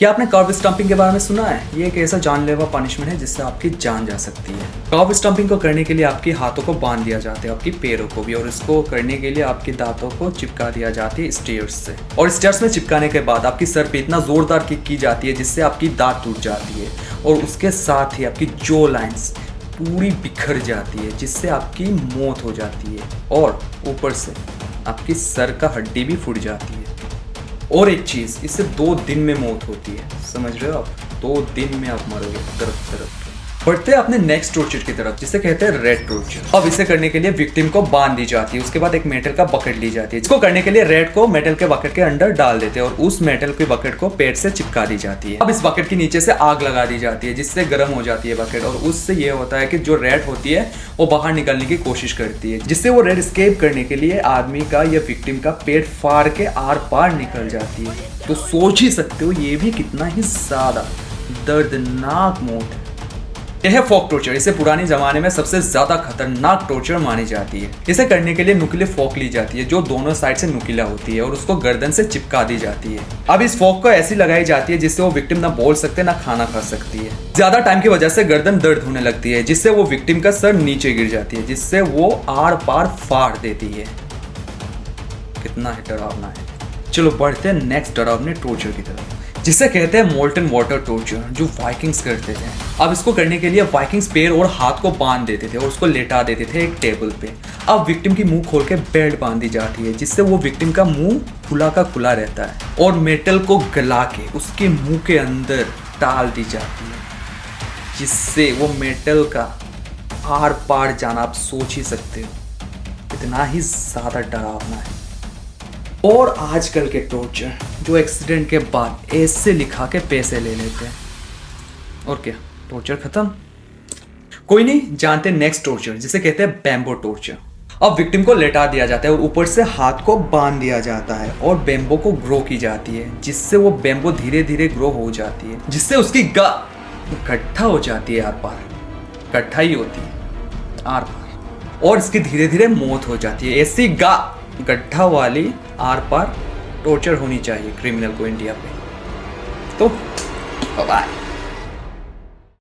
क्या आपने कर्ब स्टंपिंग के बारे में सुना है? ये एक ऐसा जानलेवा पनिशमेंट है जिससे आपकी जान जा सकती है। कर्ब स्टंपिंग को करने के लिए आपके हाथों को बांध दिया जाता है, आपकी पैरों को भी, और इसको करने के लिए आपके दांतों को चिपका दिया जाती है स्टेयर्स से। और स्टेयर्स में चिपकाने के बाद आपकी सर पे इतना जोरदार किक की जाती है जिससे आपकी दांत टूट जाती है, और उसके साथ ही आपकी जॉ लाइन्स पूरी बिखर जाती है जिससे आपकी मौत हो जाती है, और ऊपर से आपकी सर का हड्डी भी फूट जाती है। और एक चीज, इससे 2 दिन में मौत होती है। समझ रहे हो आप? 2 दिन में आप मरोगे। तरफ बढ़ते हैं अपने नेक्स्ट टॉर्चर की तरफ, जिसे कहते हैं रेड टॉर्चर। अब इसे करने के लिए विक्टिम को बांध दी जाती है, उसके बाद एक मेटल का बकेट ली जाती है। इसको करने के लिए रेड को मेटल के बकेट के अंदर डाल देते हैं और उस मेटल के बकेट को पेट से चिपका दी जाती है। अब इस बकेट के नीचे से आग लगा दी जाती है जिससे गर्म हो जाती है बकेट, और उससे ये होता है कि जो रेड होती है वो बाहर निकलने की कोशिश करती है, जिससे वो रेड एस्केप करने के लिए आदमी का या विक्टिम का पेट फाड़ के आर पार निकल जाती है। तो सोच ही सकते हो ये भी कितना ही ज्यादा दर्दनाक मौत है। यह है फोक टॉर्चर। इसे पुराने जमाने में सबसे ज्यादा खतरनाक टॉर्चर मानी जाती है। इसे करने के लिए नुकीले फोक ली जाती है जो दोनों साइड से नुकीला होती है, और उसको गर्दन से चिपका दी जाती है। अब इस फोक को ऐसी लगाई जाती है जिससे वो विक्टिम ना बोल सकते ना खाना खा सकती है। ज्यादा टाइम की वजह से गर्दन दर्द होने लगती है जिससे वो विक्टिम का सर नीचे गिर जाती है, जिससे वो आर पार फाड़ देती है। कितना ही डरावना है। चलो बढ़ते हैं नेक्स्ट डरावने टॉर्चर की तरफ, जिसे कहते हैं मोल्टन वाटर टॉर्चर, जो वाइकिंग्स करते थे। अब इसको करने के लिए वाइकिंग्स पैर और हाथ को बांध देते थे और उसको लेटा देते थे एक टेबल पे। अब विक्टिम की मुंह खोल के बेल्ट बांधी जाती है जिससे वो विक्टिम का मुंह खुला का खुला रहता है, और मेटल को गला के उसके मुंह के अंदर डाल दी जाती है, जिससे वो मेटल का आर पार जाना आप सोच ही सकते हो, इतना ही ज्यादा डरावना है। और आजकल के टॉर्चर जो एक्सीडेंट के बाद ऐसे लिखा के पैसे ले लेते हैं, और क्या, टॉर्चर खत्म? कोई नहीं, जानते नेक्स्ट टॉर्चर, जिसे कहते हैं बैम्बो टॉर्चर। अब विक्टिम को लेटा दिया जाता है और ऊपर से हाथ को बांध दिया जाता है और बैम्बो को ग्रो की जाती है, जिससे वो बैम्बो धीरे धीरे ग्रो हो जाती है, जिससे उसकी गड्ढा हो जाती है, आर पार गड्ढा ही होती है आर पार, और इसकी धीरे धीरे मौत हो जाती है। ऐसी गड्ढा वाली आर पार टॉर्चर होनी चाहिए क्रिमिनल को इंडिया पे। तो बाय।